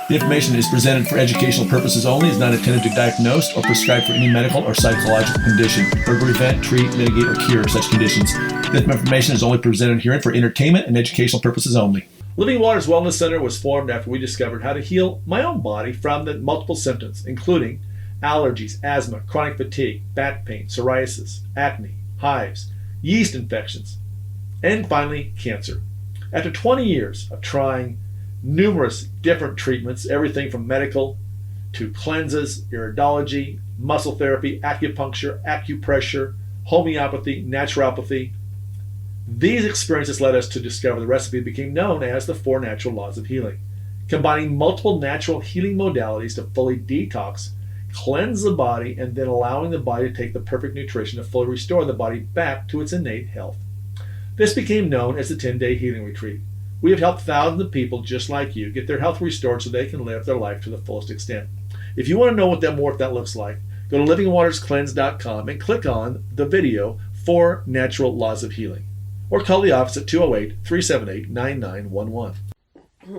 The information is presented for educational purposes only, is not intended to diagnose or prescribe for any medical or psychological condition, or to prevent, treat, mitigate, or cure such conditions. This information is only presented herein for entertainment and educational purposes only. Living Waters Wellness Center was formed after we discovered how to heal my own body from the multiple symptoms, including allergies, asthma, chronic fatigue, back pain, psoriasis, acne, hives, yeast infections, and finally, cancer. After 20 years of trying numerous different treatments, everything from medical to cleanses, iridology, muscle therapy, acupuncture, acupressure, homeopathy, naturopathy. These experiences led us to discover the recipe that became known as the 4 Natural Laws of Healing, combining multiple natural healing modalities to fully detox, cleanse the body, and then allowing the body to take the perfect nutrition to fully restore the body back to its innate health. This became known as the 10-Day Healing Retreat. We have helped thousands of people just like you get their health restored so they can live their life to the fullest extent. If you want to know what that looks like, go to livingwaterscleanse.com and click on the video 4 Natural Laws of Healing, or call the office at 208-378-9911.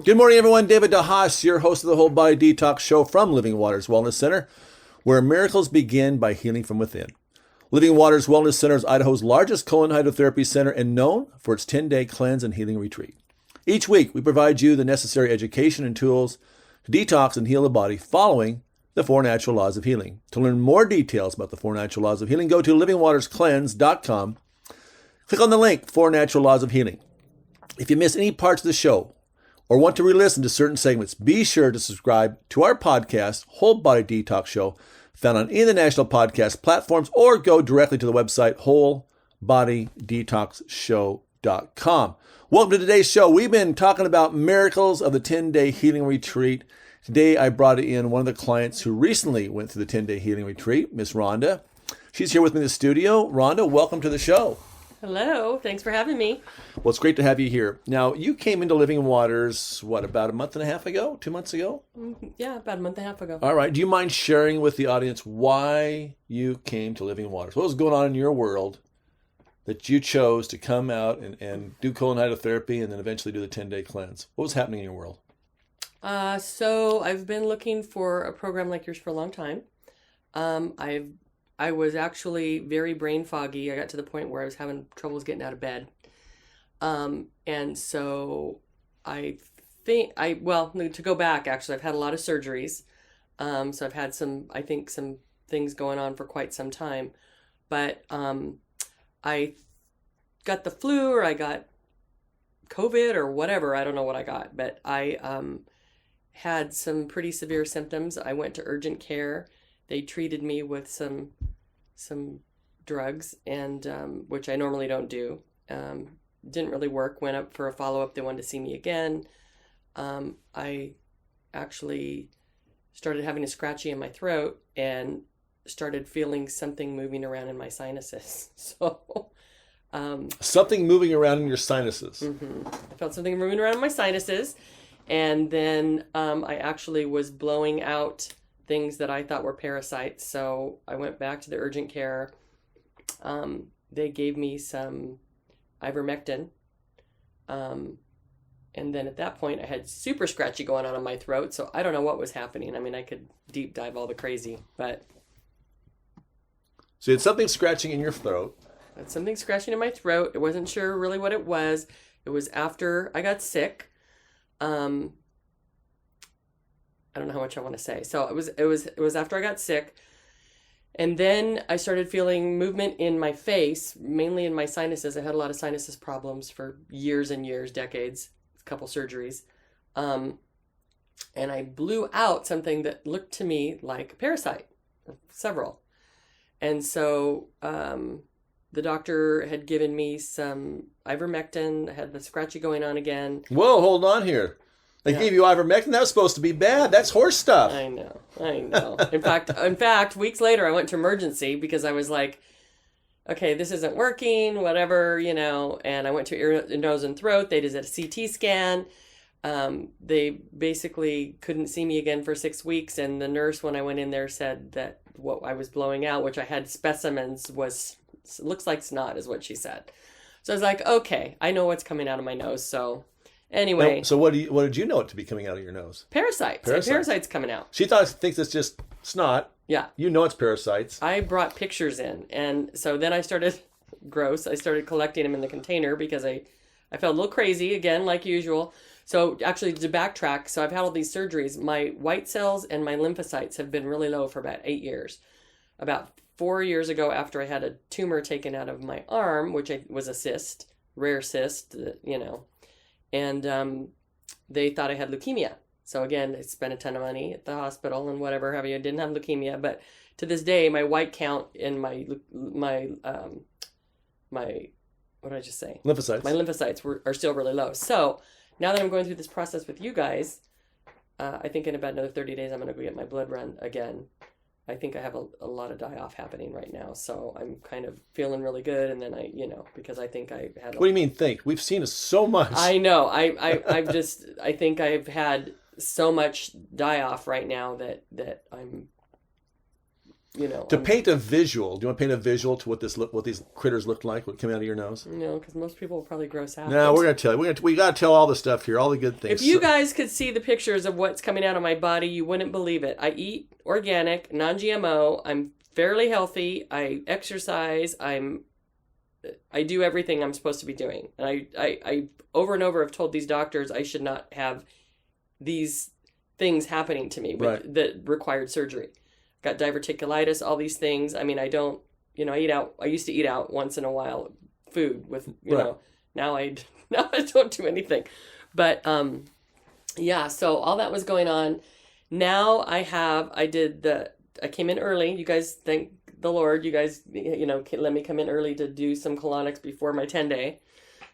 Good morning, everyone. David DeHaas, your host of the Whole Body Detox Show from Living Waters Wellness Center, where miracles begin by healing from within. Living Waters Wellness Center is Idaho's largest colon hydrotherapy center and known for its 10-day cleanse and healing retreat. Each week, we provide you the necessary education and tools to detox and heal the body following the 4 Natural Laws of Healing. To learn more details about the 4 Natural Laws of Healing, go to livingwaterscleanse.com. Click on the link, 4 Natural Laws of Healing. If you miss any parts of the show or want to re-listen to certain segments, be sure to subscribe to our podcast, Whole Body Detox Show, found on any of the national podcast platforms, or go directly to the website, wholebodydetoxshow.com. Welcome to today's show. We've been talking about miracles of the 10-day healing retreat. Today, I brought in one of the clients who recently went through the 10-day healing retreat, Miss Rhonda. She's here with me in the studio. Rhonda, welcome to the show. Hello. Thanks for having me. Well, it's great to have you here. Now, you came into Living Waters, about a month and a half ago? 2 months ago? Yeah, about a month and a half ago. All right. Do you mind sharing with the audience why you came to Living Waters? What was going on in your world that you chose to come out and do colon hydrotherapy and then eventually do the 10-day cleanse? What was happening in your world? So I've been looking for a program like yours for a long time. I was actually very brain foggy. I got to the point where I was having troubles getting out of bed. And so to go back, actually, I've had a lot of surgeries. So I've had some things going on for quite some time. But I got the flu, or I got COVID, or whatever. I don't know what I got, but I had some pretty severe symptoms. I went to urgent care. They treated me with some drugs, and which I normally don't do. Didn't really work. Went up for a follow-up. They wanted to see me again. I actually started having a scratchy in my throat and started feeling something moving around in my sinuses. So something moving around in your sinuses. Mm-hmm. I felt something moving around in my sinuses, and then I actually was blowing out things that I thought were parasites. So I went back to the urgent care. They gave me some ivermectin. And then at that point I had super scratchy going on in my throat. So I don't know what was happening. I mean, I could deep dive all the crazy, but. So you had something scratching in your throat. I had something scratching in my throat. I wasn't sure really what it was. It was after I got sick. I don't know how much I want to say. So it was after I got sick. And then I started feeling movement in my face, mainly in my sinuses. I had a lot of sinuses problems for years and years, decades, a couple surgeries. And I blew out something that looked to me like a parasite, several. And so the doctor had given me some ivermectin. I had the scratchy going on again. Whoa, hold on here. They gave you ivermectin? That was supposed to be bad. That's horse stuff. I know. In fact, weeks later, I went to emergency because I was like, okay, this isn't working, whatever, and I went to ear, nose, and throat. They did a CT scan. They basically couldn't see me again for 6 weeks. And the nurse, when I went in there, said that what I was blowing out, which I had specimens, looks like snot is what she said. So I was like, okay, I know what's coming out of my nose. So Anyway. So what did you know it to be coming out of your nose? Parasites. Parasites coming out. She thinks it's just snot. Yeah. You know it's parasites. I brought pictures in. And so then I started, gross, I started collecting them in the container because I felt a little crazy, again, like usual. So actually, to backtrack, so I've had all these surgeries. My white cells and my lymphocytes have been really low for about 8 years. About 4 years ago, after I had a tumor taken out of my arm, which was a cyst, rare cyst, and they thought I had leukemia. So again, I spent a ton of money at the hospital and whatever have you. I didn't have leukemia, but to this day, my white count and my what did I just say? Lymphocytes. My lymphocytes are still really low. So now that I'm going through this process with you guys, I think in about another 30 days, I'm going to go get my blood run again. I think I have a lot of die-off happening right now. So I'm kind of feeling really good. And then because I think I had... What do you mean think? We've seen so much. I know. I think I've had so much die-off right now that I'm... paint a visual. Do you want to paint a visual to what these critters look like? What came out of your nose? No, because most people will probably gross out. No, we're gonna tell you. We got to tell all the stuff here, all the good things. If you guys could see the pictures of what's coming out of my body, you wouldn't believe it. I eat organic, non-GMO. I'm fairly healthy. I exercise. I do everything I'm supposed to be doing. And I over and over have told these doctors I should not have these things happening to me that required surgery. Got diverticulitis, all these things. I mean, I don't, I eat out. I used to eat out once in a while, food with, now I don't do anything. But, so all that was going on. Now I came in early. You guys, thank the Lord, you guys, let me come in early to do some colonics before my 10-day.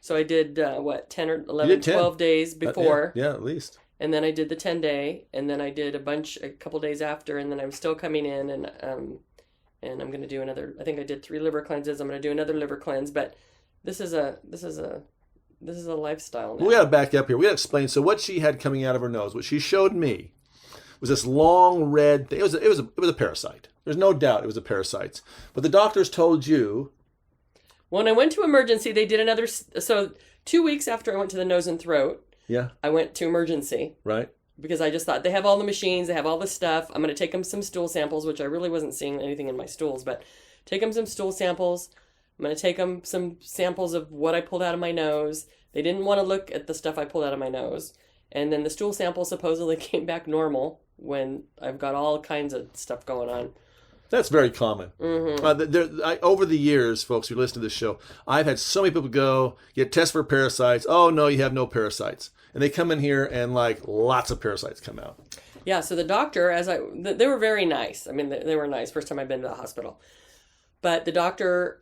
So I did, 10 or 11, 12 days before. Yeah, at least. And then I did the 10-day, and then I did a couple days after, and then I'm still coming in, and I'm going to do another. I think I did 3 liver cleanses. I'm going to do another liver cleanse, but this is a lifestyle now. We got to back up here. We got to explain. So what she had coming out of her nose, what she showed me, was this long red thing. It was a parasite. There's no doubt it was a parasite. But the doctors told you. When I went to emergency, they did another. So 2 weeks after I went to the nose and throat. Yeah. I went to emergency. Right. Because I just thought, they have all the machines, they have all the stuff. I'm going to take them some stool samples, which I really wasn't seeing anything in my stools, but take them some stool samples. I'm going to take them some samples of what I pulled out of my nose. They didn't want to look at the stuff I pulled out of my nose. And then the stool sample supposedly came back normal when I've got all kinds of stuff going on. That's very common. Mm-hmm. Over the years, folks who listen to this show, I've had so many people go, get tests for parasites. Oh, no, you have no parasites. And they come in here and lots of parasites come out. Yeah, so the doctor, they were very nice. I mean, they were nice. First time I've been to the hospital. But the doctor,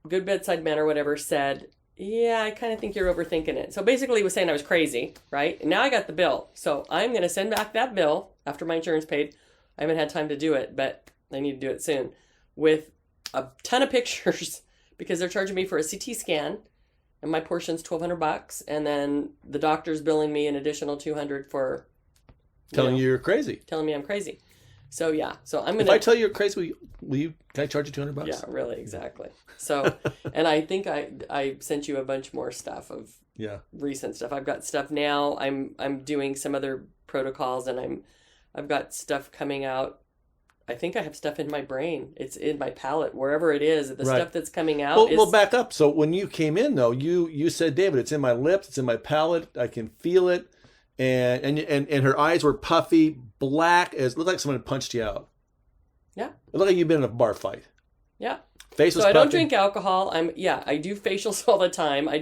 good bedside manner, whatever, said, yeah, I kind of think you're overthinking it. So basically he was saying I was crazy, right? And now I got the bill. So I'm going to send back that bill after my insurance paid. I haven't had time to do it, but I need to do it soon, with a ton of pictures because they're charging me for a CT scan, and my portion's $1,200, and then the doctor's billing me an additional $200 for telling you you're crazy, telling me I'm crazy. So yeah, so I'm gonna. If I tell you you're crazy, can I charge you $200? Yeah, really, exactly. So, and I think I sent you a bunch more stuff of recent stuff. I've got stuff now. I'm doing some other protocols, and I've got stuff coming out. I think I have stuff in my brain. It's in my palate, wherever it is. The stuff that's coming out. Well, back up. So when you came in, though, you said, David, it's in my lips, it's in my palate, I can feel it, and her eyes were puffy, black, it looked like someone had punched you out. Yeah. It looked like you'd been in a bar fight. Yeah. Face was so I puffy. don't drink alcohol. I do facials all the time. I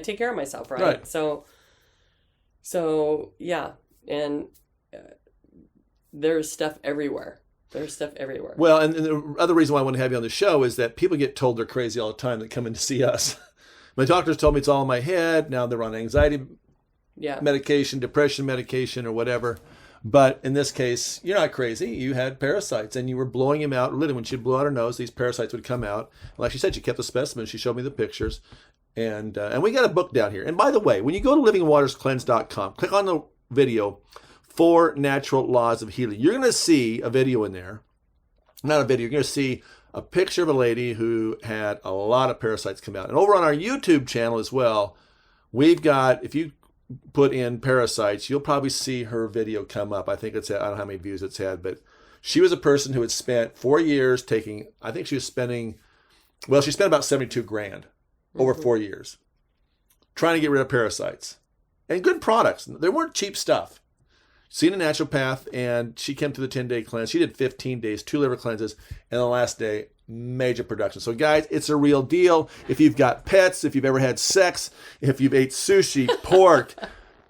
take care of myself, right? So yeah, and there's stuff everywhere. There's stuff everywhere. Well, and the other reason why I want to have you on the show is that people get told they're crazy all the time that come in to see us. My doctors told me it's all in my head. Now they're on anxiety medication, depression medication, or whatever. But in this case, you're not crazy. You had parasites, and you were blowing them out. Literally, when she blew out her nose, these parasites would come out. Like she said, she kept the specimen. She showed me the pictures. And we got a book down here. And by the way, when you go to livingwaterscleanse.com, click on the video, 4 Natural Laws of Healing. You're going to see a video in there. Not a video. You're going to see a picture of a lady who had a lot of parasites come out. And over on our YouTube channel as well, we've got, if you put in parasites, you'll probably see her video come up. I think I don't know how many views it's had, but she was a person who had spent 4 years taking, I think she spent about 72 grand over 4 years trying to get rid of parasites and good products. They weren't cheap stuff. Seen a naturopath, and she came to the 10-day cleanse. She did 15 days, 2 liver cleanses, and the last day, major production. So guys, it's a real deal. If you've got pets, if you've ever had sex, if you've ate sushi, pork,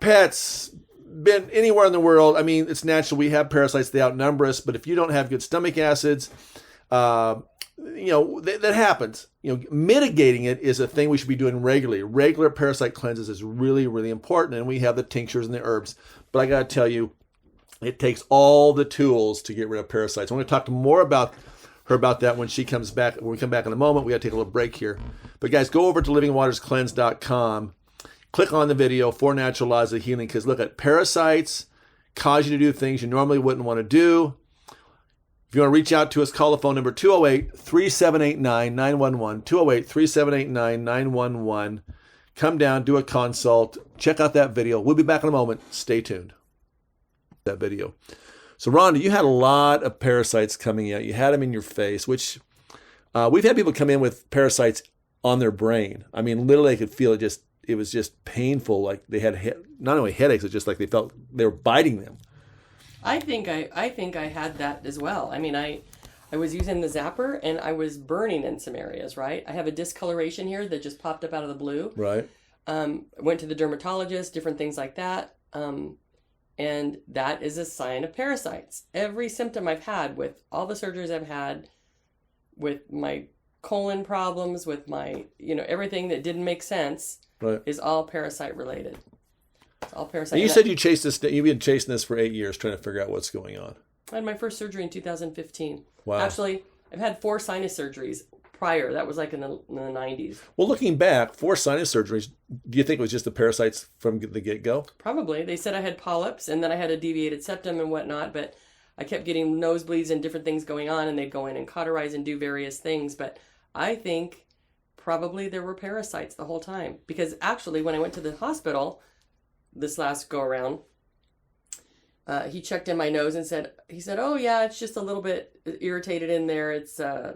pets, been anywhere in the world, I mean, it's natural. We have parasites. They outnumber us. But if you don't have good stomach acids, that happens. Mitigating it is a thing we should be doing regularly. Regular parasite cleanses is really, really important. And we have the tinctures and the herbs. But I got to tell you, it takes all the tools to get rid of parasites. I'm going to talk more about her about that when she comes back. When we come back in a moment, we got to take a little break here. But guys, go over to livingwaterscleanse.com. Click on the video, 4 Natural Laws of Healing, because look at parasites cause you to do things you normally wouldn't want to do. If you want to reach out to us, call the phone number 208-3789-911, 208-3789-911. Come down, do a consult, check out that video. We'll be back in a moment. Stay tuned. That video. So Rhonda, you had a lot of parasites coming out. You had them in your face, which we've had people come in with parasites on their brain. I mean, literally I could feel it was just painful. Like they had not only headaches, it's just like they felt they were biting them. I think I had that as well. I mean, I was using the zapper and I was burning in some areas, right? I have a discoloration here that just popped up out of the blue. Right. Went to the dermatologist, different things like that. And that is a sign of parasites. Every symptom I've had with all the surgeries I've had, with my colon problems, with my, everything that didn't make sense, right, is all parasite related. It's all parasite. And you said you've been chasing this for 8 years, trying to figure out what's going on. I had my first surgery in 2015. Wow. Actually, I've had 4 sinus surgeries prior. That was like in the 90s. Well, looking back, 4 sinus surgeries, do you think it was just the parasites from the get-go? Probably. They said I had polyps, and then I had a deviated septum and whatnot, but I kept getting nosebleeds and different things going on, and they'd go in and cauterize and do various things. But I think probably there were parasites the whole time. Because actually, when I went to the hospital this last go-around, he checked in my nose and said, oh yeah, it's just a little bit irritated in there. It's, I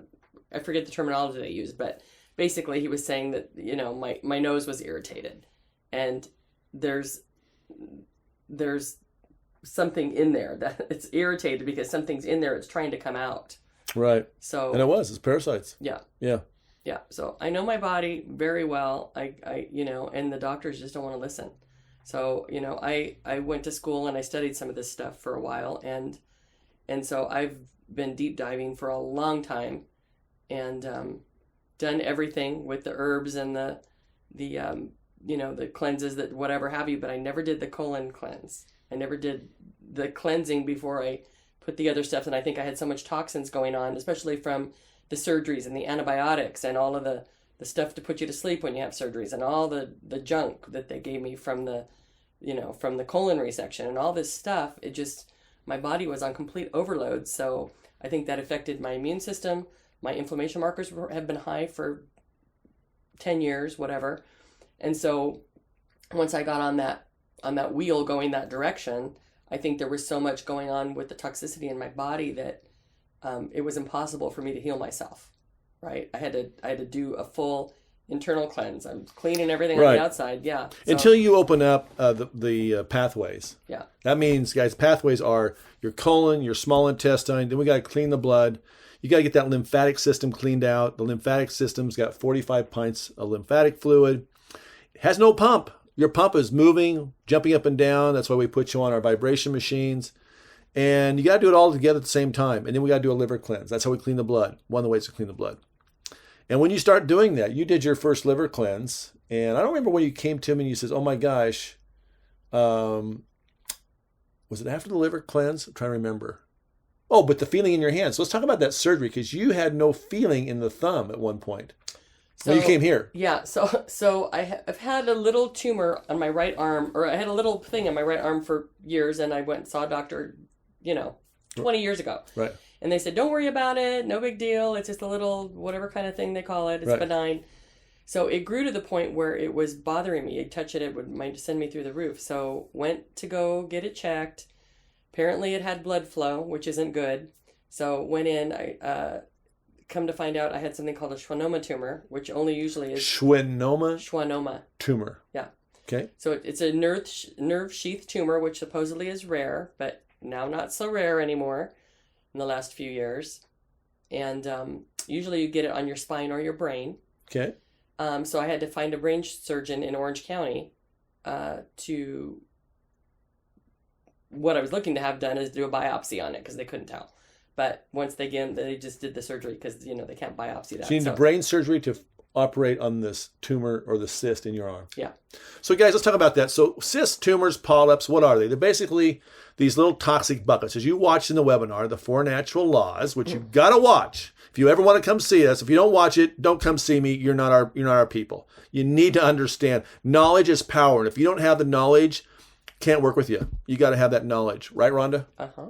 forget the terminology they used, but basically he was saying that, my nose was irritated, and there's something in there that it's irritated because something's in there. It's trying to come out. Right. So, and it's parasites. Yeah. Yeah. Yeah. So I know my body very well. I and the doctors just don't want to listen. So, I went to school and I studied some of this stuff for a while, and so I've been deep diving for a long time, and done everything with the herbs and the cleanses, that whatever have you, but I never did the colon cleanse. I never did the cleansing before I put the other stuff, and I think I had so much toxins going on, especially from the surgeries and the antibiotics and all of the stuff to put you to sleep when you have surgeries, and all the junk that they gave me from the colon resection and all this stuff. It just, my body was on complete overload. So I think that affected my immune system. My inflammation markers have been high for 10 years, whatever. And so once I got on that wheel going that direction, I think there was so much going on with the toxicity in my body that it was impossible for me to heal myself. Right? I had to do a full internal cleanse. I'm cleaning everything on the outside. Yeah. So, until you open up the pathways. Yeah. That means, guys, pathways are your colon, your small intestine. Then we got to clean the blood. You got to get that lymphatic system cleaned out. The lymphatic system's got 45 pints of lymphatic fluid. It has no pump. Your pump is moving, jumping up and down. That's why we put you on our vibration machines. And you got to do it all together at the same time. And then we got to do a liver cleanse. That's how we clean the blood. One of the ways to clean the blood. And when you start doing that, you did your first liver cleanse. And I don't remember when you came to me and you said, oh my gosh, was it after the liver cleanse? I'm trying to remember. Oh, but the feeling in your hands. So let's talk about that surgery, because you had no feeling in the thumb at one point. So when you came here. Yeah. So I've had a little tumor on my right arm, or I had a little thing on my right arm for years, and I went and saw a doctor, 20 years ago. Right. And they said, don't worry about it. No big deal. It's just a little, whatever kind of thing they call it. It's benign. So it grew to the point where it was bothering me. I'd touch it, might send me through the roof. So went to go get it checked. Apparently it had blood flow, which isn't good. So went in, I come to find out I had something called a schwannoma tumor, which only usually is... Schwannoma tumor. Yeah. Okay. So it's a nerve sheath tumor, which supposedly is rare, but now not so rare anymore in the last few years. And usually you get it on your spine or your brain. Okay. So I had to find a brain surgeon in Orange County to... What I was looking to have done is do a biopsy on it because they couldn't tell. But once they just did the surgery because, they can't biopsy that. So you need brain surgery to operate on this tumor or the cyst in your arm. Yeah. So guys, let's talk about that. So cysts, tumors, polyps, what are they? They're basically these little toxic buckets. As you watched in the webinar, the 4 natural laws, which you've got to watch. If you ever want to come see us, if you don't watch it, don't come see me. You're not our people. You need to understand knowledge is power. And if you don't have the knowledge, can't work with you. You got to have that knowledge. Right, Rhonda? Uh-huh.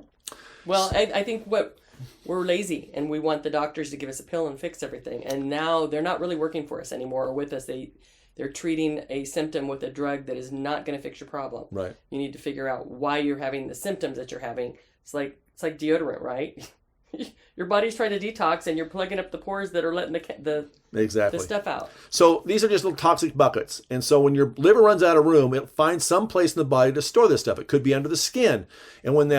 Well, I think we're lazy and we want the doctors to give us a pill and fix everything. And now they're not really working for us anymore or with us. They're treating a symptom with a drug that is not going to fix your problem. Right. You need to figure out why you're having the symptoms that you're having. It's like deodorant, right? Your body's trying to detox and you're plugging up the pores that are letting the stuff out. So these are just little toxic buckets. And so when your liver runs out of room, it'll find some place in the body to store this stuff. It could be under the skin. And when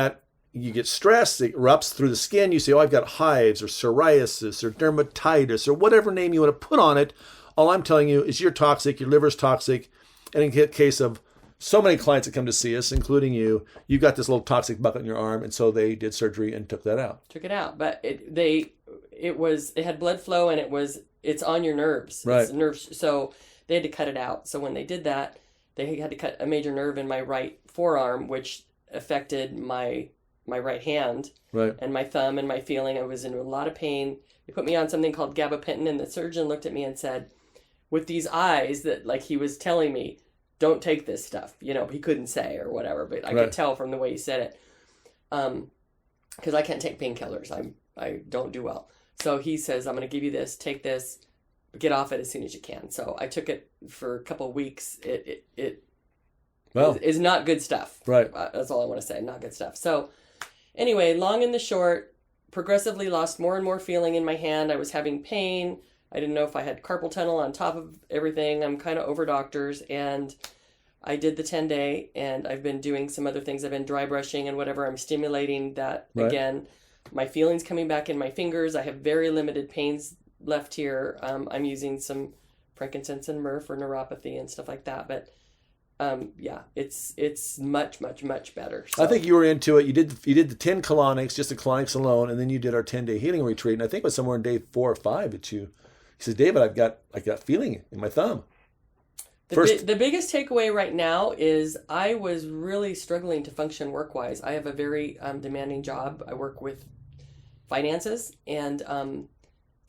you get stressed, it erupts through the skin. You say, I've got hives or psoriasis or dermatitis or whatever name you want to put on it. All I'm telling you is you're toxic, your liver's toxic. And in the case of so many clients that come to see us, including you got this little toxic bucket in your arm. And so they did surgery and took that out. Took it out. But it had blood flow and it's on your nerves. Right. It's nerves. So they had to cut it out. So when they did that, they had to cut a major nerve in my right forearm, which affected my right hand. Right. And my thumb and my feeling. I was in a lot of pain. They put me on something called gabapentin, and the surgeon looked at me and said, with these eyes that like he was telling me, don't take this stuff. He couldn't say or whatever, but I could tell from the way he said it. Because I can't take painkillers. I don't do well. So he says, I'm going to give you this, take this, get off it as soon as you can. So I took it for a couple of weeks. It is not good stuff. Right. That's all I want to say. Not good stuff. So anyway, long and the short, progressively lost more and more feeling in my hand. I was having pain. I didn't know if I had carpal tunnel on top of everything. I'm kind of over doctors. And I did the 10-day, and I've been doing some other things. I've been dry brushing and whatever. I'm stimulating that again. My feelings coming back in my fingers. I have very limited pains left here. I'm using some frankincense and myrrh for neuropathy and stuff like that. But it's much, much, much better. So. I think you were into it. You did the 10 colonics, just the colonics alone, and then you did our 10-day healing retreat. And I think it was somewhere in day 4 or 5 that he says, David, I got feeling in my thumb. The biggest takeaway right now is I was really struggling to function work-wise. I have a very demanding job. I work with finances, and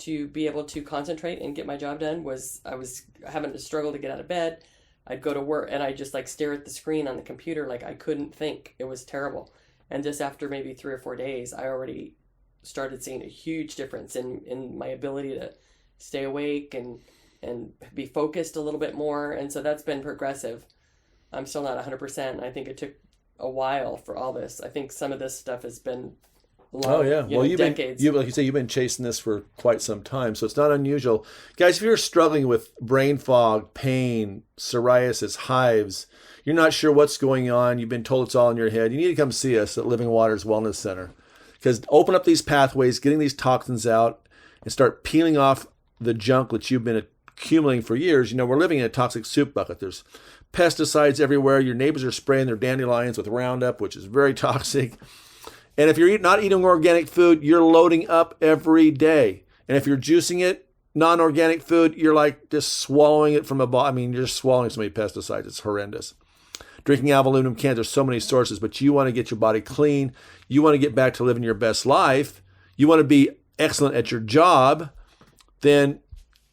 to be able to concentrate and get my job done I was having to struggle to get out of bed. I'd go to work and I just stare at the screen on the computer like I couldn't think. It was terrible. And just after maybe 3 or 4 days, I already started seeing a huge difference in my ability to stay awake and be focused a little bit more. And so that's been progressive. I'm still not 100%. I think it took a while for all this. I think some of this stuff has been long, decades. Like you say, you've been chasing this for quite some time, so it's not unusual. Guys, if you're struggling with brain fog, pain, psoriasis, hives, you're not sure what's going on, you've been told it's all in your head, you need to come see us at Living Waters Wellness Center. Because open up these pathways, getting these toxins out, and start peeling off the junk that you've been accumulating for years. We're living in a toxic soup bucket. There's pesticides everywhere. Your neighbors are spraying their dandelions with Roundup, which is very toxic. And if you're not eating organic food, you're loading up every day. And if you're juicing it, non-organic food, you're just swallowing it from a bottle. I mean, you're just swallowing so many pesticides. It's horrendous. Drinking out of aluminum cans, there's so many sources, but you want to get your body clean. You want to get back to living your best life. You want to be excellent at your job. You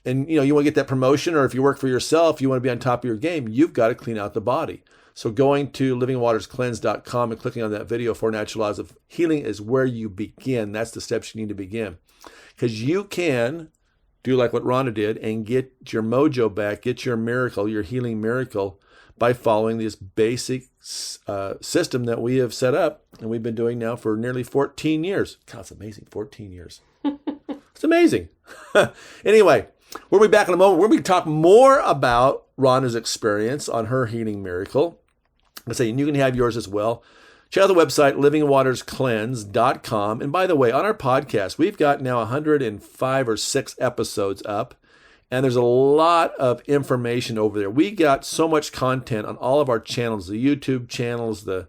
want to get that promotion, or if you work for yourself, you want to be on top of your game. You've got to clean out the body. So going to livingwaterscleanse.com and clicking on that video, 4 Natural Laws of Healing, is where you begin. That's the steps you need to begin. Because you can do like what Rhonda did and get your mojo back, get your miracle, your healing miracle by following this basic system that we have set up and we've been doing now for nearly 14 years. God, it's amazing, 14 years. It's amazing. Anyway, we'll be back in a moment. We're going to talk more about Rhonda's experience on her healing miracle. Let's say, and you can have yours as well. Check out the website, livingwaterscleanse.com. And by the way, on our podcast, we've got now 105 or 6 episodes up. And there's a lot of information over there. We got so much content on all of our channels, the YouTube channels, the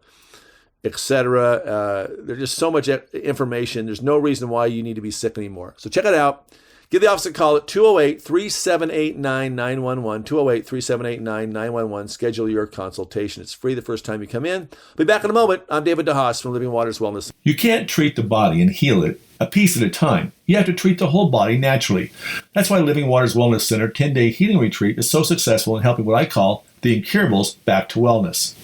etc. There's just so much information. There's no reason why you need to be sick anymore. So check it out. Give the office a call at 208-3789-911, 208-3789-911. Schedule your consultation. It's free the first time you come in. I'll be back in a moment. I'm David DeHaas from Living Waters Wellness. You can't treat the body and heal it a piece at a time. You have to treat the whole body naturally. That's why Living Waters Wellness Center 10-day healing retreat is so successful in helping what I call the incurables back to wellness.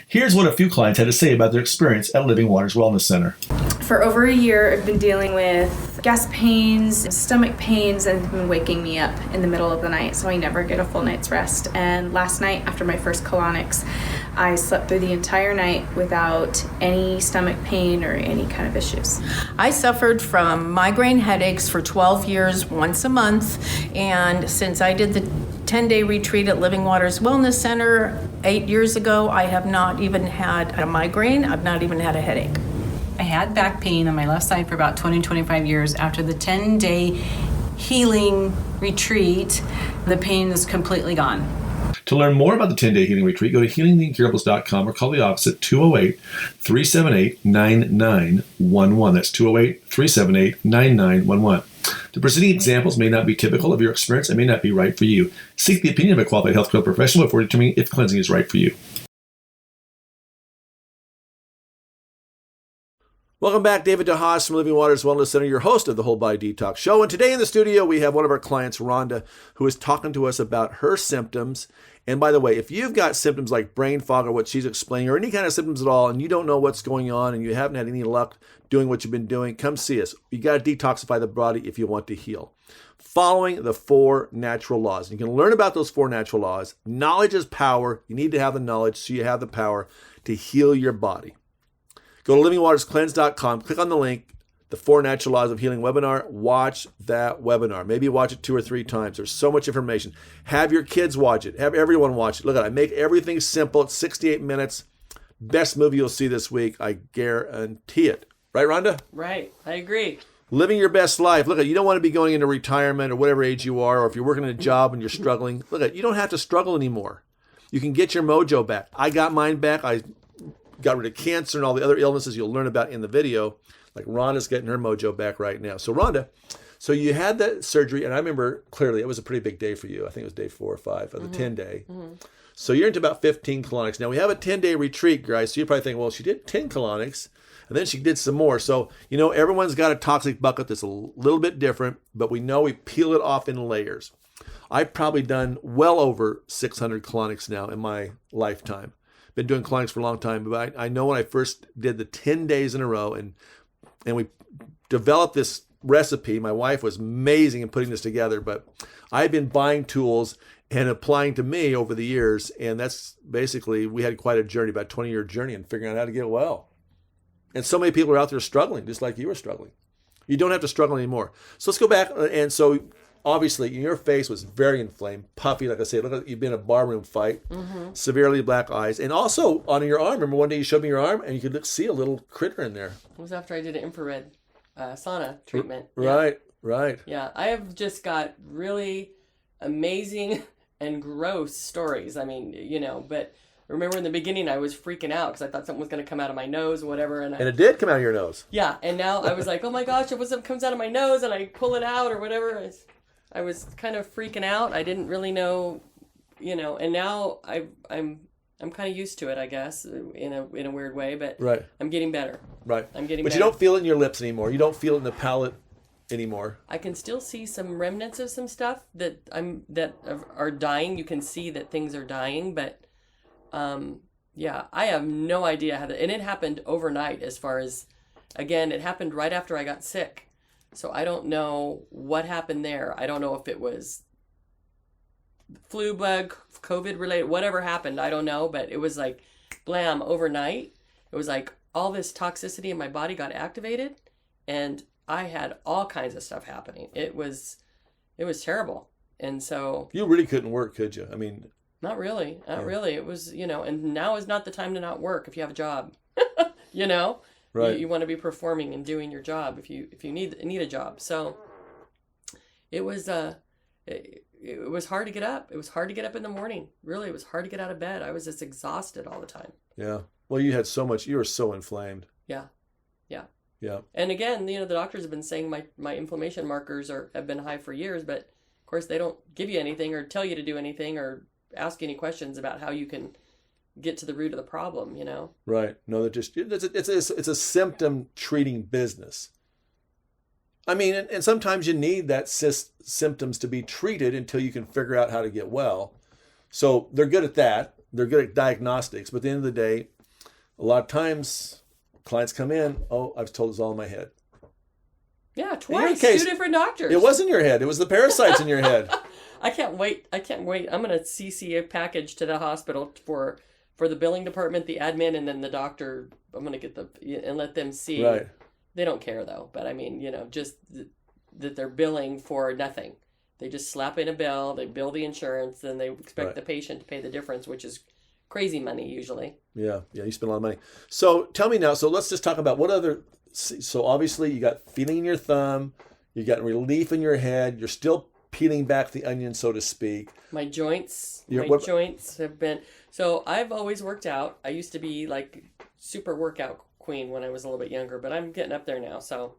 Here's what a few clients had to say about their experience at Living Waters Wellness Center. For over a year, I've been dealing with gas pains, stomach pains, and it's been waking me up in the middle of the night, so I never get a full night's rest. And last night, after my first colonics, I slept through the entire night without any stomach pain or any kind of issues. I suffered from migraine headaches for 12 years, once a month, and since I did the 10-day retreat at Living Waters Wellness Center 8 years ago, I have not even had a migraine. I've not even had a headache. I had back pain on my left side for about 25 years. After the 10-day healing retreat, the pain is completely gone. To learn more about the 10-day healing retreat, go to healingtheincurables.com or call the office at 208-378-9911. That's 208-378-9911. The preceding examples may not be typical of your experience and may not be right for you. Seek the opinion of a qualified healthcare professional before determining if cleansing is right for you. Welcome back. David DeHaas from Living Waters Wellness Center, your host of the Whole Body Detox Show. And today in the studio, we have one of our clients, Rhonda, who is talking to us about her symptoms. And by the way, if you've got symptoms like brain fog or what she's explaining, or any kind of symptoms at all, and you don't know what's going on and you haven't had any luck doing what you've been doing, come see us. You got to detoxify the body if you want to heal. Following the 4 natural laws. You can learn about those 4 natural laws. Knowledge is power. You need to have the knowledge so you have the power to heal your body. Go to livingwaterscleanse.com, click on the link, the 4 Natural Laws of Healing webinar. Watch that webinar. Maybe watch it 2 or 3 times. There's so much information. Have your kids watch it. Have everyone watch it. Look at it. I make everything simple. It's 68 minutes. Best movie you'll see this week. I guarantee it. Right, Rhonda? Right. I agree. Living your best life. Look at you don't want to be going into retirement or whatever age you are, or if you're working in a job and you're struggling. Look at you don't have to struggle anymore. You can get your mojo back. I got mine back. I got rid of cancer and all the other illnesses you'll learn about in the video. Like Rhonda's getting her mojo back right now. So Rhonda, so you had that surgery, and I remember clearly it was a pretty big day for you. I think it was day 4 or 5 of the 10-day. Mm-hmm. So you're into about 15 colonics. Now we have a 10-day retreat, guys. So you probably think, well, she did 10 colonics, and then she did some more. So, you know, everyone's got a toxic bucket that's a little bit different, but we know we peel it off in layers. I've probably done well over 600 colonics now in my lifetime. Been doing colonics for a long time, but I know when I first did the 10 days in a row and we developed this recipe. My wife was amazing in putting this together, but I've been buying tools and applying to me over the years. And that's basically, we had quite a journey, about a 20-year journey in figuring out how to get well. And so many people are out there struggling, just like you were struggling. You don't have to struggle anymore. So let's go back. And so obviously your face was very inflamed, puffy. Like I said, look like you've been in a barroom fight, severely black eyes. And also on your arm, remember one day you showed me your arm and you could see a little critter in there. It was after I did an infrared sauna treatment. Right, right. Yeah, I have just got really amazing and gross stories. I mean, you know, but remember in the beginning I was freaking out because I thought something was going to come out of my nose or whatever. And it did come out of your nose. Yeah, and now I was like, oh my gosh, if something comes out of my nose and I pull it out or whatever. I was kind of freaking out. I didn't really know, you know, and now I'm kind of used to it, I guess, in a weird way, but right. I'm getting better. Right. I'm getting but better. You don't feel it in your lips anymore. You don't feel it in the palate anymore. I can still see some remnants of some stuff that are dying. You can see that things are dying, but yeah, I have no idea how and it happened overnight as far as, again, it happened right after I got sick. So I don't know what happened there. I don't know if it was flu bug, COVID related, whatever happened. I don't know, but it was like blam overnight. It was like all this toxicity in my body got activated, and I had all kinds of stuff happening. It was terrible. And so You really couldn't work, could you? I mean, not really. It was, and now is not the time to not work if you have a job. Right. You want to be performing and doing your job if you need a job. So it was it was hard to get up. It was hard to get up in the morning. Really, it was hard to get out of bed. I was just exhausted all the time. Yeah. Well, you were so inflamed. Yeah. Yeah. And again, the doctors have been saying my inflammation markers have been high for years, but of course they don't give you anything or tell you to do anything or ask any questions about how you can get to the root of the problem, Right. No, it's a symptom treating business. I mean, and sometimes you need that symptoms to be treated until you can figure out how to get well. So they're good at that. They're good at diagnostics. But at the end of the day, a lot of times clients come in, oh, I've told this all in my head. Yeah, In twice. your case, 2 different doctors. It wasn't your head. It was the parasites in your head. I can't wait. I'm going to CC a package to the hospital for the billing department, the admin, and then the doctor. I'm going to get and let them see. Right. They don't care though. But I mean, just that they're billing for nothing. They just slap in a bill, they bill the insurance, then they expect the patient to pay the difference, which is crazy money usually. Yeah, you spend a lot of money. So tell me now, so let's just talk about what other, so obviously you got feeling in your thumb, you got relief in your head, you're still peeling back the onion, so to speak. My joints, joints have been, so I've always worked out. I used to be like super workout queen when I was a little bit younger, but I'm getting up there now. So,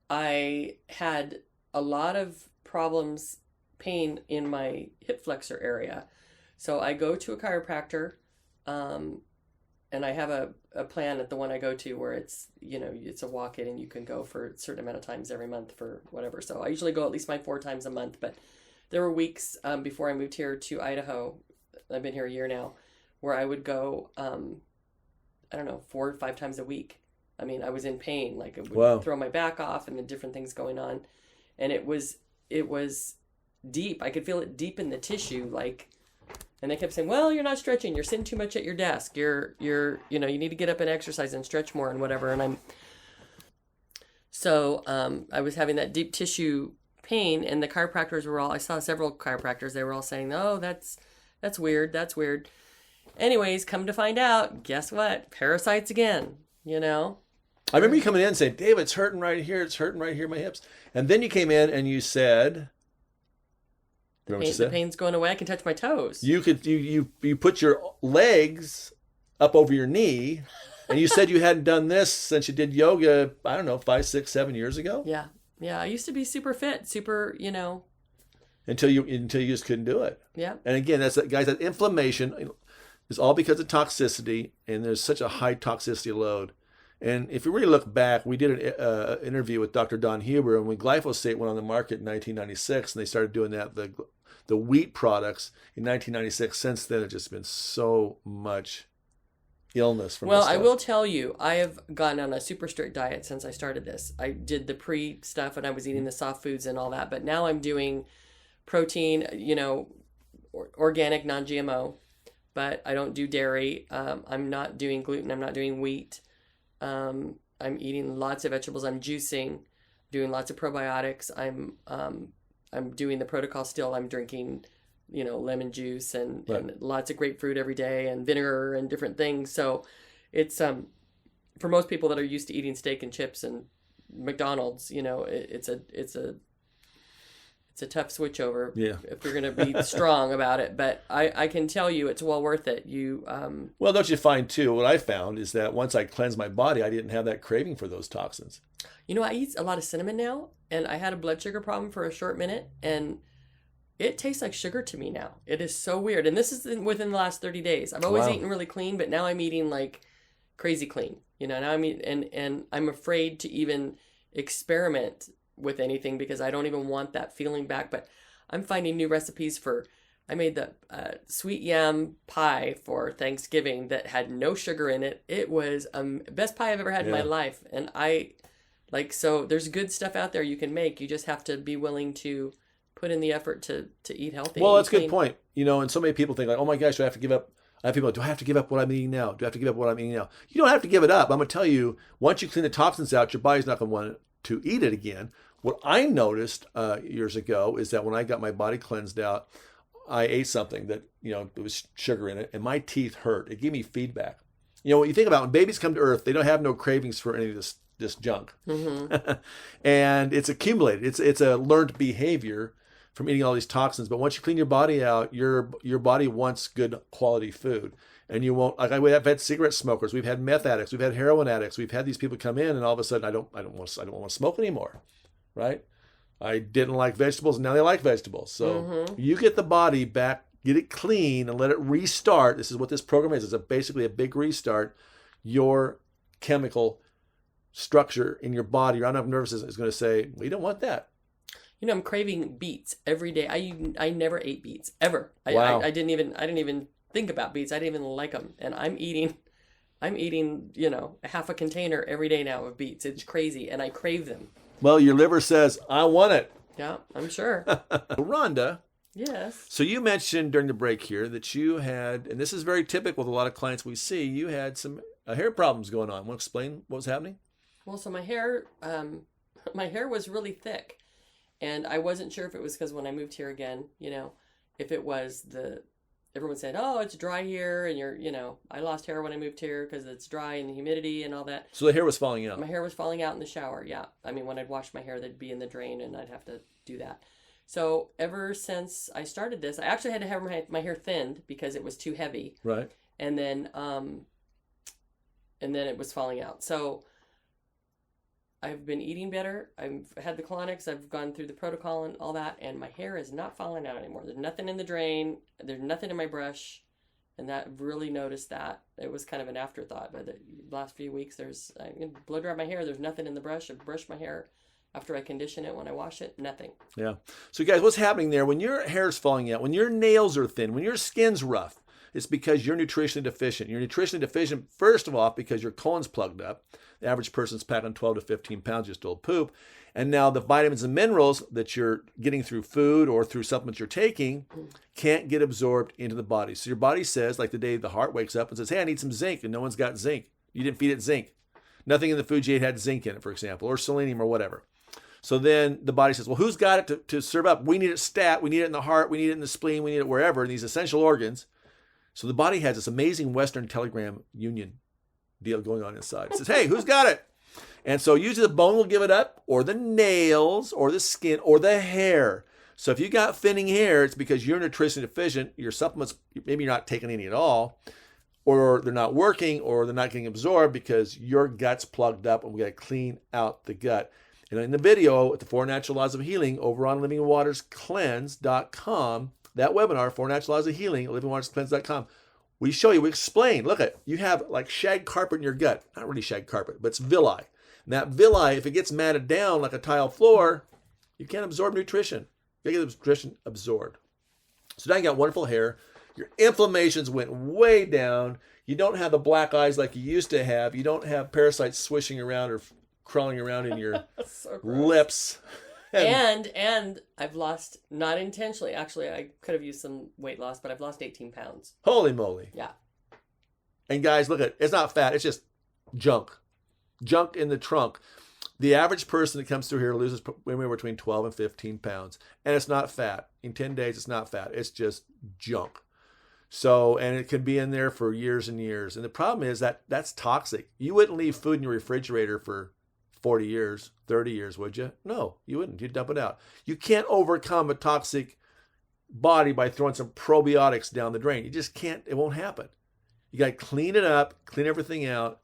I had a lot of problems, pain in my hip flexor area. So I go to a chiropractor, and I have a plan at the one I go to where it's, it's a walk-in and you can go for a certain amount of times every month for whatever. So I usually go at least 4 times a month, but there were weeks before I moved here to Idaho, I've been here a year now, where I would go, 4 or 5 times a week. I mean, I was in pain, like it would throw my back off and the different things going on. And it was deep. I could feel it deep in the tissue, and they kept saying, well, you're not stretching. You're sitting too much at your desk. You need to get up and exercise and stretch more and whatever. And I was having that deep tissue pain, and the chiropractors I saw several chiropractors. They were all saying, oh, that's weird. That's weird. Anyways, come to find out, guess what? Parasites again, I remember you coming in and saying, Dave, it's hurting right here. It's hurting right here, my hips. And then you came in and you said, the pain's going away. I can touch my toes. You put your legs up over your knee, and you said you hadn't done this since you did yoga, I don't know, 5, 6, 7 years ago? Yeah. I used to be super fit, super, Until you just couldn't do it. Yeah. And again, that inflammation is all because of toxicity, and there's such a high toxicity load. And if you really look back, we did an interview with Dr. Don Huber, and when glyphosate went on the market in 1996, and they started doing that, the wheat products in 1996. Since then, it's just been so much illness from this stuff. I will tell you, I have gone on a super strict diet since I started this. I did the pre stuff, and I was eating the soft foods and all that, but now I'm doing protein, organic, non-GMO, but I don't do dairy. I'm not doing gluten. I'm not doing wheat. I'm eating lots of vegetables. I'm juicing, doing lots of probiotics. I'm doing the protocol still. I'm drinking, lemon juice and lots of grapefruit every day and vinegar and different things. So it's, for most people that are used to eating steak and chips and McDonald's, it's a tough switch over if you're going to be strong about it. But I can tell you it's well worth it. Well, don't you find, too, what I found is that once I cleansed my body, I didn't have that craving for those toxins. I eat a lot of cinnamon now, and I had a blood sugar problem for a short minute, and it tastes like sugar to me now. It is so weird. And this is within the last 30 days. I've always eaten really clean, but now I'm eating like crazy clean. Now I'm eating, and I'm afraid to even experiment with anything because I don't even want that feeling back. But I'm finding new recipes for I made the sweet yam pie for Thanksgiving that had no sugar in it. It was best pie I've ever had in my life. And so there's good stuff out there you can make. You just have to be willing to put in the effort to eat healthy. Well, that's a good point. And so many people think like, oh my gosh, do I have to give up? I have people like, do I have to give up what I'm eating now? Do I have to give up what I'm eating now? You don't have to give it up. I'm going to tell you, once you clean the toxins out, your body's not going to want to eat it again. What I noticed years ago is that when I got my body cleansed out, I ate something that, there was sugar in it, and my teeth hurt. It gave me feedback. What you think about when babies come to earth, they don't have no cravings for any of this junk. Mm-hmm. And it's accumulated. It's a learned behavior from eating all these toxins. But once you clean your body out, your body wants good quality food. And you won't, like I've had cigarette smokers, we've had meth addicts, we've had heroin addicts, we've had these people come in, and all of a sudden I don't want to smoke anymore, right? I didn't like vegetables, and now they like vegetables. So you get the body back, get it clean, and let it restart. This is what this program is. It's basically a big restart. Your chemical structure in your body, your autonomic nervous system is going to say, we don't want that. I'm craving beets every day. I never ate beets ever. Wow. I didn't even think about beets. I didn't even like them, and I'm eating a half a container every day now of beets. It's crazy, and I crave them. Well, your liver says, I want it. Yeah, I'm sure. Rhonda. Yes. So you mentioned during the break here that you had, and this is very typical with a lot of clients we see, you had some hair problems going on. Want to explain what was happening? Well, so my hair was really thick, and I wasn't sure if it was because when I moved here again, if it was everyone said, oh, it's dry here, and I lost hair when I moved here because it's dry and the humidity and all that. So the hair was falling out. My hair was falling out in the shower, yeah. I mean, when I'd wash my hair, they'd be in the drain, and I'd have to do that. So ever since I started this, I actually had to have my hair thinned because it was too heavy. Right. And then it was falling out. So I've been eating better. I've had the colonics. I've gone through the protocol and all that, and my hair is not falling out anymore. There's nothing in the drain. There's nothing in my brush, and that really noticed that. It was kind of an afterthought. But the last few weeks, I blow dry my hair. There's nothing in the brush. I brush my hair after I condition it. When I wash it, nothing. Yeah. So guys, what's happening there? When your hair's falling out, when your nails are thin, when your skin's rough, it's because you're nutritionally deficient. You're nutritionally deficient, first of all, because your colon's plugged up. The average person's packing 12 to 15 pounds just old poop. And now the vitamins and minerals that you're getting through food or through supplements you're taking can't get absorbed into the body. So your body says, like the day the heart wakes up and says, hey, I need some zinc, and no one's got zinc. You didn't feed it zinc. Nothing in the food you ate had zinc in it, for example, or selenium or whatever. So then the body says, well, who's got it to serve up? We need it stat. We need it in the heart. We need it in the spleen. We need it wherever, in these essential organs. So the body has this amazing Western Telegram Union deal going on inside. It says, hey, who's got it? And so usually the bone will give it up, or the nails, or the skin, or the hair. So if you got thinning hair, it's because you're nutritionally deficient. Your supplements, maybe you're not taking any at all, or they're not working, or they're not getting absorbed because your gut's plugged up, and we got to clean out the gut. And in the video at the 4 Natural Laws of Healing over on livingwaterscleanse.com, that webinar, 4 Natural Laws of Healing at livingwaterscleanse.com, we show you, we explain, look at, you have like shag carpet in your gut. Not really shag carpet, but it's villi. And that villi, if it gets matted down like a tile floor, you can't absorb nutrition. You gotta get the nutrition absorbed. So now you got wonderful hair. Your inflammations went way down. You don't have the black eyes like you used to have. You don't have parasites swishing around or crawling around in your so lips. And I've lost, not intentionally, actually, I could have used some weight loss, but I've lost 18 pounds. Holy moly. Yeah. And guys, look at it. It's not fat. It's just junk. Junk in the trunk. The average person that comes through here loses anywhere between 12 and 15 pounds. And it's not fat. In 10 days, it's not fat. It's just junk. So, and it can be in there for years and years. And the problem is that that's toxic. You wouldn't leave food in your refrigerator for 40 years, 30 years, would you? No, you wouldn't. You'd dump it out. You can't overcome a toxic body by throwing some probiotics down the drain. You just can't. It won't happen. You got to clean it up, clean everything out,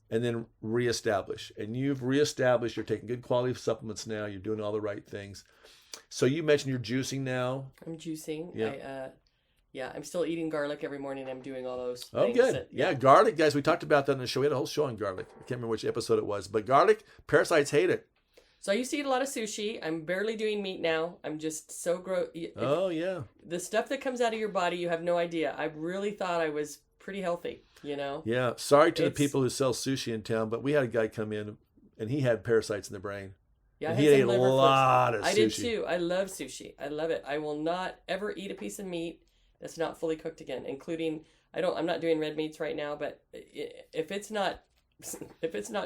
and then reestablish. And you've reestablished. You're taking good quality supplements now. You're doing all the right things. So you mentioned you're juicing now. I'm juicing. Yeah. I'm still eating garlic every morning. I'm doing all those things. Oh, good. Yeah, garlic, guys. We talked about that in the show. We had a whole show on garlic. I can't remember which episode it was. But garlic, parasites hate it. So I used to eat a lot of sushi. I'm barely doing meat now. I'm just so gross. Oh, yeah. The stuff that comes out of your body, you have no idea. I really thought I was pretty healthy, you know? Yeah. Sorry to the It's- people who sell sushi in town, but we had a guy come in and he had parasites in the brain. Yeah, I And had he ate some a liver lot of flukes. sushi. I did too. I love sushi. I love it. I will not ever eat a piece of meat that's not fully cooked again, including I'm not doing red meats right now, but if it's not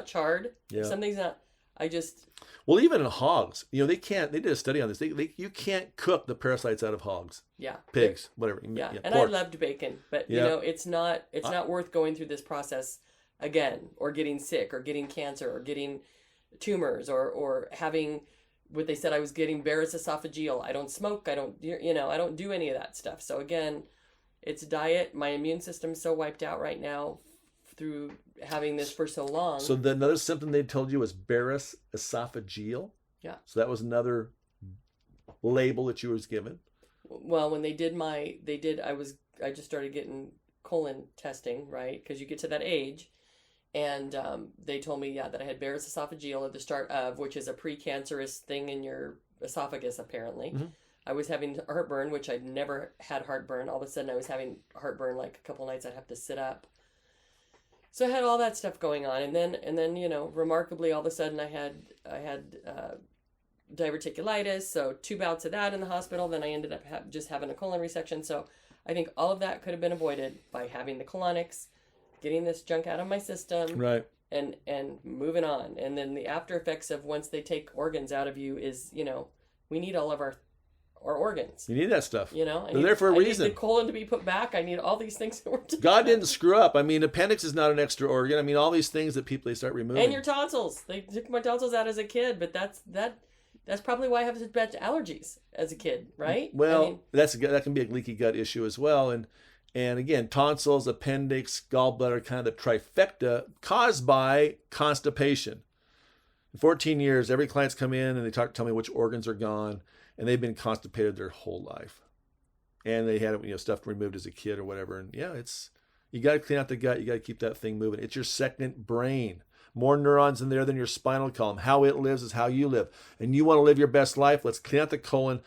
charred, Yeah. if something's not, I just Well, even in hogs, they did a study on this. You can't cook the parasites out of hogs, yeah. pigs, whatever. Yeah, and pork. I loved bacon, but Yeah. it's not worth going through this process again, or getting sick, or getting cancer, or getting tumors, or having what they said I was getting Barrett's esophageal. I don't smoke. I don't I don't do any of that stuff. So again, it's diet. My immune system's so wiped out right now through having this for so long. So another symptom they told you was Barrett's esophageal. Yeah. So that was another label that you was given. Well, when I just started getting colon testing, right? Because you get to that age. And they told me, that I had Barrett's esophageal at the start of, which is a precancerous thing in your esophagus, apparently. Mm-hmm. I was having heartburn, which I'd never had heartburn. All of a sudden, I was having heartburn. Like a couple nights, I'd have to sit up. So I had all that stuff going on, and then remarkably, all of a sudden, I had diverticulitis. So 2 bouts of that in the hospital. Then I ended up just having a colon resection. So I think all of that could have been avoided by having the colonics, getting this junk out of my system, Right. and moving on. And then the after effects of once they take organs out of you is, we need all of our organs. You need that stuff. They're there for a reason. I need the colon to be put back. I need all these things that were God didn't screw up. I mean, appendix is not an extra organ. I mean, all these things that they start removing. And your tonsils. They took my tonsils out as a kid, but that's probably why I have such bad allergies as a kid, right? Well, that can be a leaky gut issue as well. And again, tonsils, appendix, gallbladder, kind of the trifecta caused by constipation. In 14 years, every client's come in and they tell me which organs are gone, and they've been constipated their whole life. And they had stuff removed as a kid or whatever. And you got to clean out the gut. You got to keep that thing moving. It's your second brain. More neurons in there than your spinal column. How it lives is how you live. And you want to live your best life. Let's clean out the colon.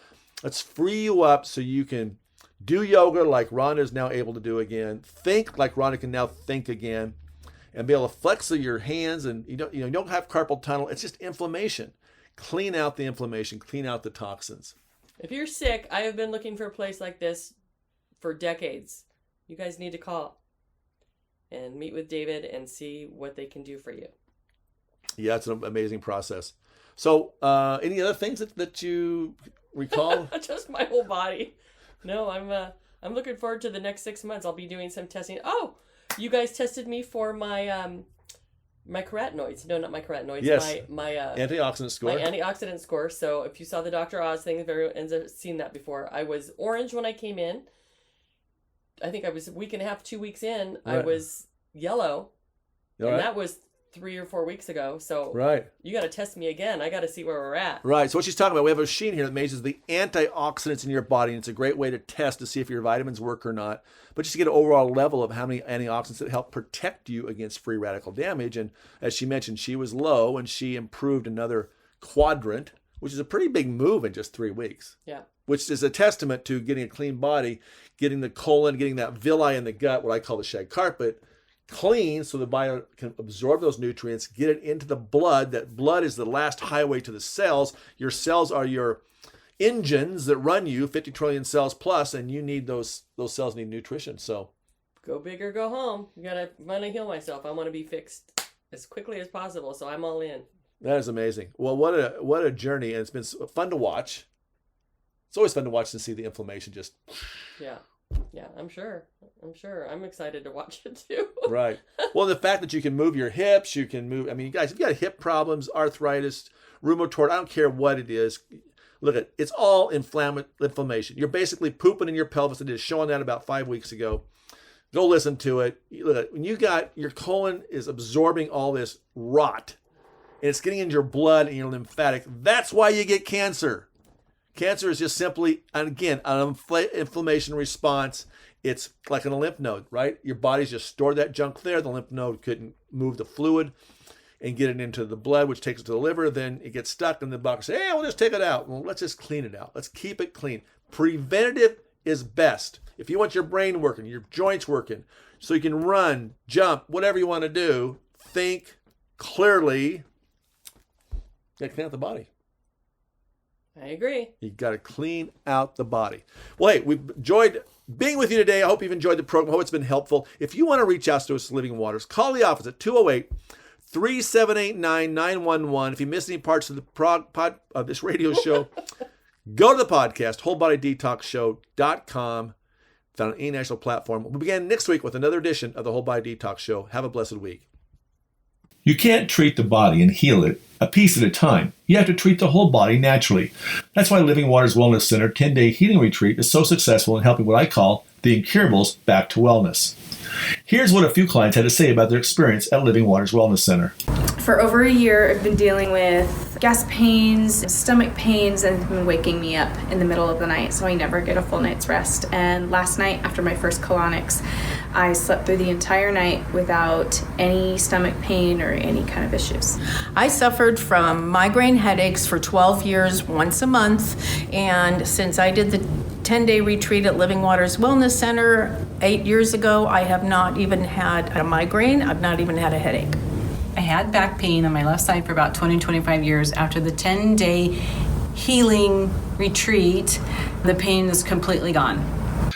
Let's free you up so you can do yoga like Rhonda is now able to do again. Think like Rhonda can now think again, and be able to flex your hands. And you don't have carpal tunnel. It's just inflammation. Clean out the inflammation. Clean out the toxins. If you're sick, I have been looking for a place like this for decades. You guys need to call and meet with David and see what they can do for you. Yeah, it's an amazing process. So, any other things that you recall? Just my whole body. No, I'm looking forward to the next 6 months. I'll be doing some testing. Oh, you guys tested me for my my carotenoids. No, not my carotenoids. Yes. My Antioxidant score. My antioxidant score. So if you saw the Dr. Oz thing, everyone's seen that before. I was orange when I came in. I think I was a week and a half, 2 weeks in. Right. I was yellow. All and right. that was 3 or 4 weeks ago. So Right. you got to test me again. I got to see where we're at. Right. So what she's talking about, we have a machine here that measures the antioxidants in your body, and it's a great way to test to see if your vitamins work or not, but just to get an overall level of how many antioxidants that help protect you against free radical damage. And as she mentioned, she was low, and she improved another quadrant, which is a pretty big move in just 3 weeks. Yeah. Which is a testament to getting a clean body, getting the colon, getting that villi in the gut, what I call the shag carpet, clean so the body can absorb those nutrients, get it into the blood. That blood is the last highway to the cells. Your cells are your engines that run you, 50 trillion cells plus, and you need those cells need nutrition. So Go big or go home. I want to heal myself. I want to be fixed as quickly as possible, so I'm all in. that is amazing. Well, what a journey, and it's been fun to watch. It's always fun to watch and see the inflammation just Yeah, I'm sure. I'm excited to watch it too. right. Well, the fact that you can move your hips, you can move. I mean, guys, if you got hip problems, arthritis, rheumatoid, I don't care what it is. Look at it's all inflammation. You're basically pooping in your pelvis. I did a show on that about 5 weeks ago. Go listen to it. Look at when you got your colon is absorbing all this rot, and it's getting into your blood and your lymphatic. That's why you get cancer. Cancer is just simply, and again, an inflammation response. It's like in a lymph node, right? Your body's just stored that junk there. The lymph node couldn't move the fluid. and get it into the blood, which takes it to the liver. Then it gets stuck, and the doctor says, hey, we'll just take it out. Well, let's just clean it out. Let's keep it clean. Preventative is best. If you want your brain working, your joints working, so you can run, jump, whatever you want to do, think clearly. You got to clean out the body. I agree. You got to clean out the body. Well, hey, we've enjoyed being with you today. I hope you've enjoyed the program. I hope it's been helpful. If you want to reach out to us at Living Waters, call the office at 208-378-9911. If you missed any parts of the this radio show, go to the podcast, wholebodydetoxshow.com, found on any national platform. We'll begin next week with another edition of the Whole Body Detox Show. Have a blessed week. You can't treat the body and heal it a piece at a time. You have to treat the whole body naturally. That's why Living Waters Wellness Center 10-day healing retreat is so successful in helping what I call the incurables back to wellness. Here's what a few clients had to say about their experience at Living Waters Wellness Center. For over a year, I've been dealing with gas pains, stomach pains, and it's been waking me up in the middle of the night, so I never get a full night's rest. And last night, after my first colonics, I slept through the entire night without any stomach pain or any kind of issues. I suffered from migraine headaches for 12 years, once a month, and since I did the 10-day retreat at Living Waters Wellness Center 8 years ago, I have not even had a migraine. I've not even had a headache. I had back pain on my left side for about 25 years. After the 10-day healing retreat, the pain is completely gone.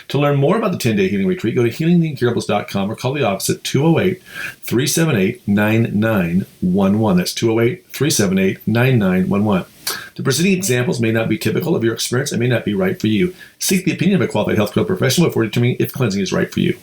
To learn more about the 10-day healing retreat, go to healingtheincurables.com or call the office at 208-378-9911. That's 208-378-9911. The preceding examples may not be typical of your experience and may not be right for you. Seek the opinion of a qualified healthcare professional before determining if cleansing is right for you.